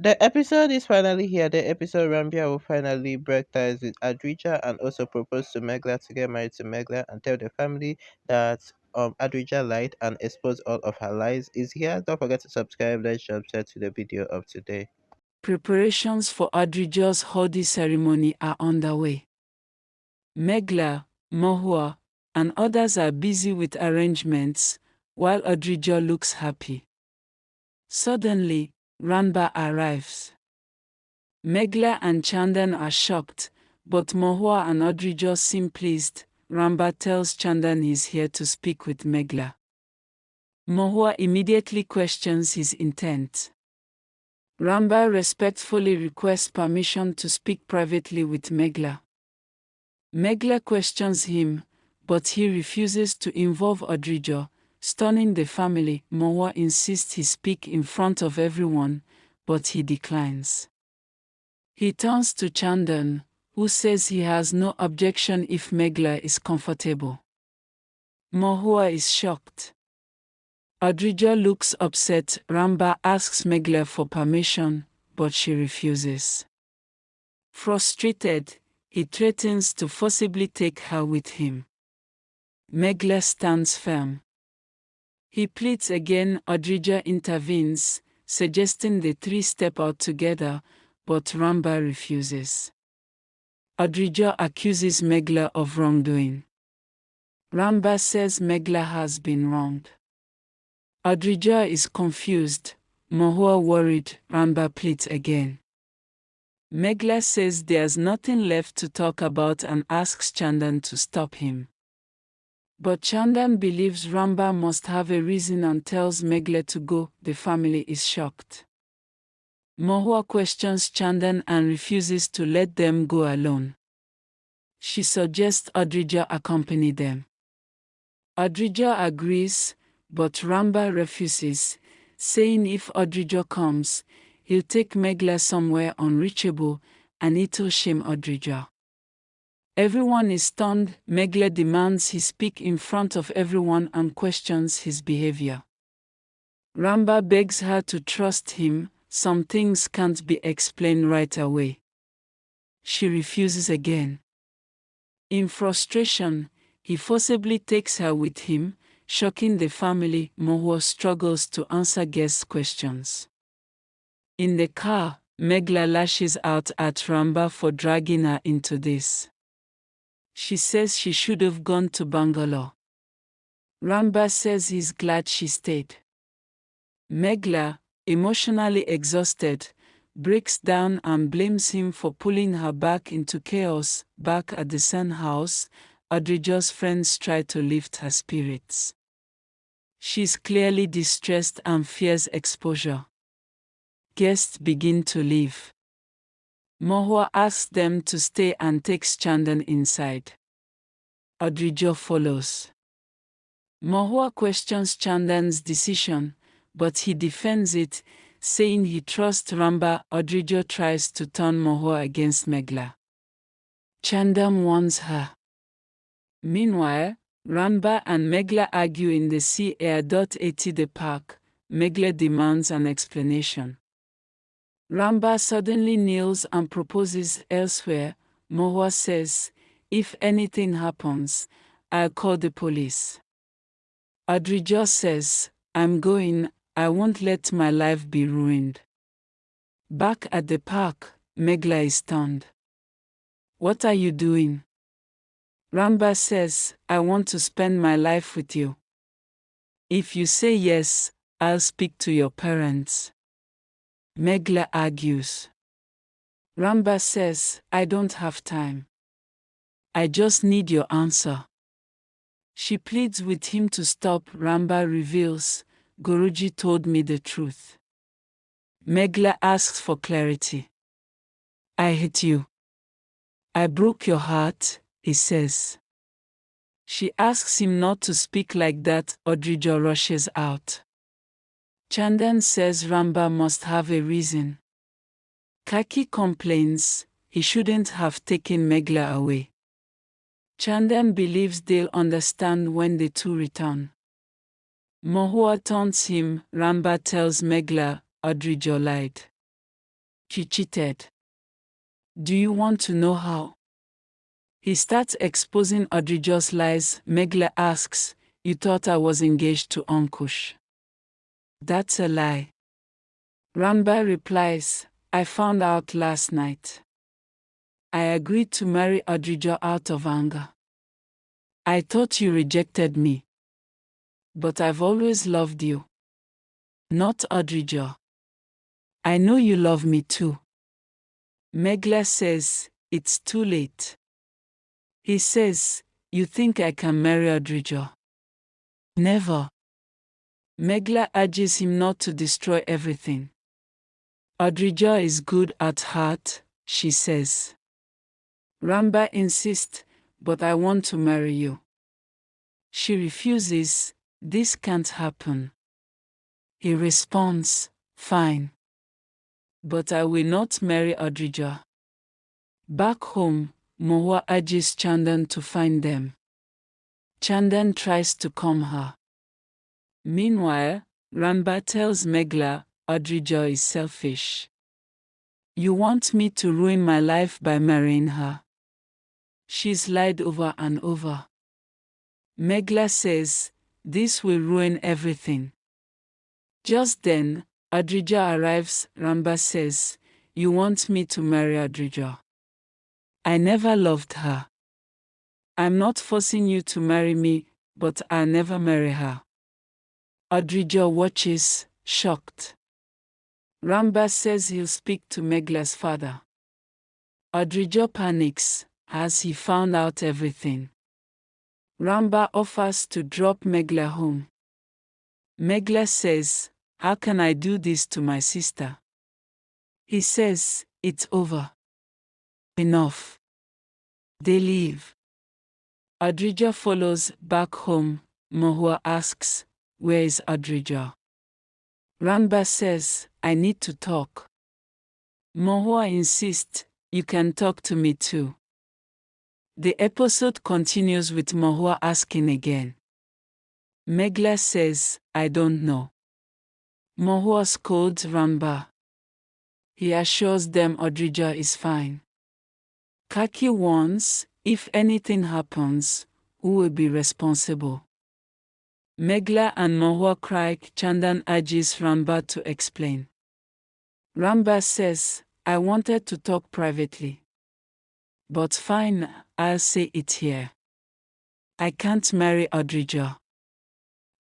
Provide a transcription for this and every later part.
The episode is finally here. The episode Ranbir will finally break ties with Adrija and also propose to Megla to get married to Megla and tell the family that Adrija lied and expose all of her lies is here. Don't forget to subscribe. Let's jump straight to the video of today. Preparations for Adhirja's Hodi ceremony are underway. Megla, Mohua, and others are busy with arrangements, while Adhirja looks happy. Suddenly, Ranbir arrives. Megla and Chandan are shocked, but Mohua and Adhirja seem pleased. Ranbir tells Chandan he's here to speak with Megla. Mohua immediately questions his intent. Ranbir respectfully requests permission to speak privately with Megla. Megla questions him, but he refuses to involve Adhirja, stunning the family. Mohua insists he speak in front of everyone, but he declines. He turns to Chandan, who says he has no objection if Megla is comfortable. Mohua is shocked. Adhirja looks upset. Ranbir asks Megla for permission, but she refuses. Frustrated, he threatens to forcibly take her with him. Megla stands firm. He pleads again. Adhirja intervenes, suggesting the three step out together, but Ranbir refuses. Adhirja accuses Megla of wrongdoing. Ranbir says Megla has been wronged. Adhirja is confused. Mohua worried. Ranbir pleads again. Megla says there's nothing left to talk about and asks Chandan to stop him. But Chandan believes Ranbir must have a reason and tells Megla to go. The family is shocked. Mohua questions Chandan and refuses to let them go alone. She suggests Adhirja accompany them. Adhirja agrees, but Ranbir refuses, saying if Adhirja comes, he'll take Megla somewhere unreachable, and it'll shame Adhirja. Everyone is stunned. Megla demands he speak in front of everyone and questions his behavior. Ranbir begs her to trust him. Some things can't be explained right away. She refuses again. In frustration, he forcibly takes her with him, shocking the family. Mohua struggles to answer guest questions. In the car, Megla lashes out at Ranbir for dragging her into this. She says she should have gone to Bangalore. Ranbir says he's glad she stayed. Megla, emotionally exhausted, breaks down and blames him for pulling her back into chaos. Back at the Sen house, Adhirja's friends try to lift her spirits. She's clearly distressed and fears exposure. Guests begin to leave. Mohua asks them to stay and takes Chandan inside. Adhirja follows. Mohua questions Chandan's decision, but he defends it, saying he trusts Ranbir. Adhirja tries to turn Mohua against Megla. Chandan warns her. Meanwhile, Ranbir and Megla argue in the sea air. At the park, Megla demands an explanation. Ranbir suddenly kneels and proposes elsewhere. Mohua says, if anything happens, I'll call the police. Adhirja says, I'm going, I won't let my life be ruined. Back at the park, Megla is stunned. What are you doing? Ranbir says, I want to spend my life with you. If you say yes, I'll speak to your parents. Megla argues. Ranbir says, I don't have time. I just need your answer. She pleads with him to stop. Ranbir reveals, Guruji told me the truth. Megla asks for clarity. I hate you. I broke your heart, he says. She asks him not to speak like that. Adhirja rushes out. Chandan says Ranbir must have a reason. Kaki complains, he shouldn't have taken Megla away. Chandan believes they'll understand when the two return. Mohua taunts him. Ranbir tells Megla, Adhirja lied. She cheated. Do you want to know how? He starts exposing Adhirja's lies. Megla asks, "You thought I was engaged to Ankush?" "That's a lie." Ranbir replies, "I found out last night. I agreed to marry Adhirja out of anger. I thought you rejected me. But I've always loved you. Not Adhirja. I know you love me too." Megla says, "It's too late." He says, "You think I can marry Adhirja?" "Never." Megla urges him not to destroy everything. "Adhirja is good at heart," she says. Ranbir insists, "But I want to marry you." She refuses. "This can't happen." He responds, "Fine. But I will not marry Adhirja." Back home, Mahua urges Chandan to find them. Chandan tries to calm her. Meanwhile, Ranbir tells Megla, "Adhirja is selfish. You want me to ruin my life by marrying her. She's lied over and over." Megla says, "This will ruin everything." Just then, Adhirja arrives. Ranbir says, "You want me to marry Adhirja? I never loved her. I'm not forcing you to marry me, but I'll never marry her." Adhirja watches, shocked. Ranbir says he'll speak to Megla's father. Adhirja panics, as he found out everything. Ranbir offers to drop Megla home. Megla says, "How can I do this to my sister?" He says, "It's over. Enough." They leave. Adhirja follows back home. Mahua asks, "Where is Adhirja?" Ranbir says, "I need to talk." Mahua insists, "You can talk to me too." The episode continues with Mahua asking again. Megla says, "I don't know." Mahua scolds Ranbir. He assures them Adhirja is fine. Kaki warns, if anything happens, who will be responsible? Megla and Mahua cry. Chandan urges Ranbir to explain. Ranbir says, "I wanted to talk privately. But fine, I'll say it here. I can't marry Adhirja."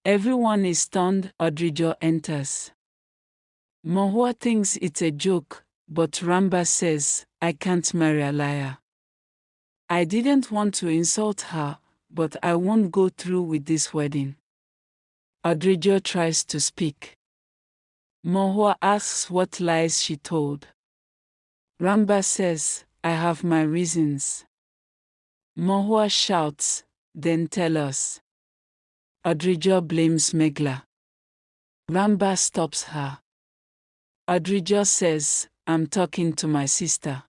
Everyone is stunned. Adhirja enters. Mahua thinks it's a joke, but Ranbir says, "I can't marry a liar. I didn't want to insult her, but I won't go through with this wedding." Adhirja tries to speak. Mahua asks what lies she told. Ranbir says, "I have my reasons." Mahua shouts, "Then tell us." Adhirja blames Megla. Ranbir stops her. Adhirja says, "I'm talking to my sister."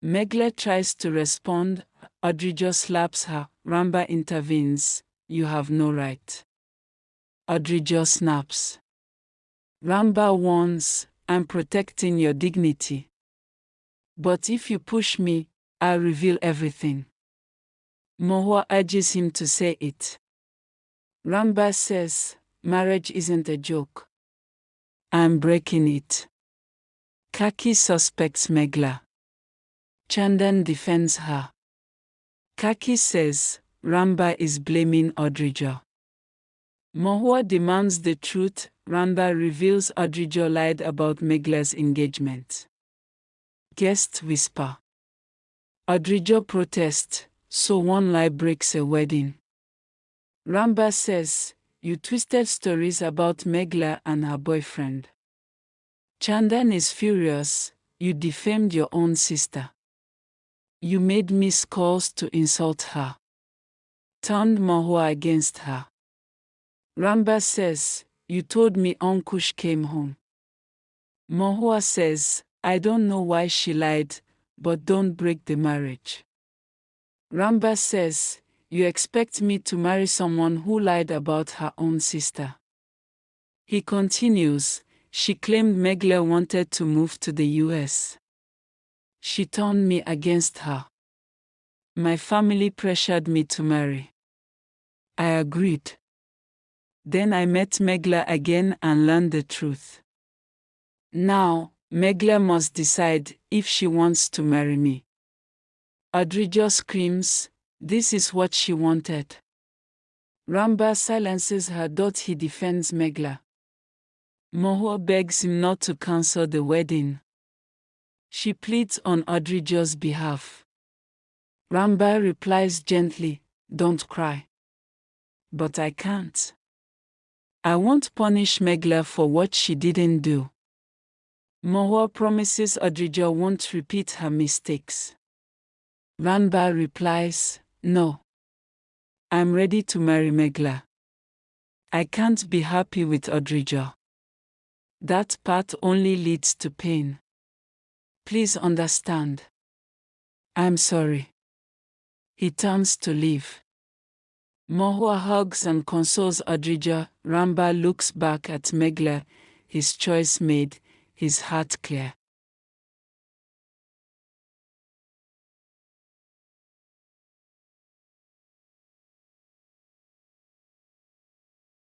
Megla tries to respond. Adhirja slaps her. Ranbir intervenes. "You have no right." Adhirja snaps. Ranbir warns, "I'm protecting your dignity. But if you push me, I'll reveal everything." Mahua urges him to say it. Ranbir says, "Marriage isn't a joke. I'm breaking it." Kaki suspects Megla. Chandan defends her. Kaki says, Ranbir is blaming Adhirja. Mahua demands the truth. Ranbir reveals Adhirja lied about Megla's engagement. Guests whisper. Adhirja protests, so one lie breaks a wedding. Ranbir says, "You twisted stories about Megla and her boyfriend." Chandan is furious, "You defamed your own sister. You made missed calls to insult her. Turned Mahua against her." Ranbir says, "You told me Ankush came home." Mahua says, "I don't know why she lied, but don't break the marriage." Ranbir says, "You expect me to marry someone who lied about her own sister?" He continues, She claimed Megla wanted to move to the US. She turned me against her. My family pressured me to marry. I agreed. Then I met Megla again and learned the truth. Now, Megla must decide if she wants to marry me. Adhirja screams, this is what she wanted. Ranbir silences her. He defends Megla. Mahua begs him not to cancel the wedding. She pleads on Adhirja's behalf. Ranbir replies gently, don't cry. But I can't. I won't punish Megla for what she didn't do. Mahua promises Adhirja won't repeat her mistakes. Ranbir replies, no. I'm ready to marry Megla. I can't be happy with Adhirja. That path only leads to pain. Please understand. I'm sorry. He turns to leave. Mahua hugs and consoles Adhirja. Ranbir looks back at Megla, his choice made, his heart clear.